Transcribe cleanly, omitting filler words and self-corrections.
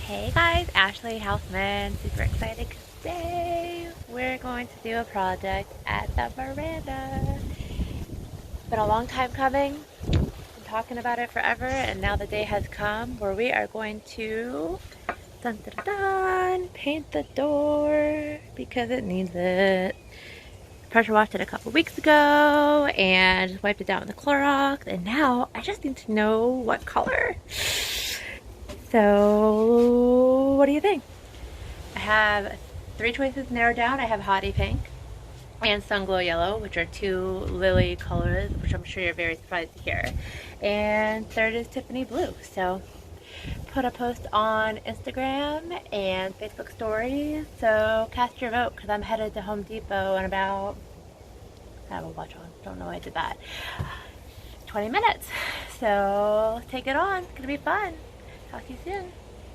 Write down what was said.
Hey guys, Ashley Houseman. Super excited 'cause today we're going to do a project at the veranda. Been a long time coming. Been talking about it forever, and now the day has come where we are going to dun, dun, dun, dun, paint the door because it needs it. Pressure washed it a couple weeks ago and just wiped it down with the Clorox, and now I just need to know what color. So, what do you think? I have three choices narrowed down. I have Hottie Pink and Sunglow Yellow, which are two lily colors, which I'm sure you're very surprised to hear. And third is Tiffany Blue. So put a post on Instagram and Facebook stories. So cast your vote because I'm headed to Home Depot in about, I have a watch on, don't know why I did that, 20 minutes. So take it on. It's going to be fun. Talk to you soon.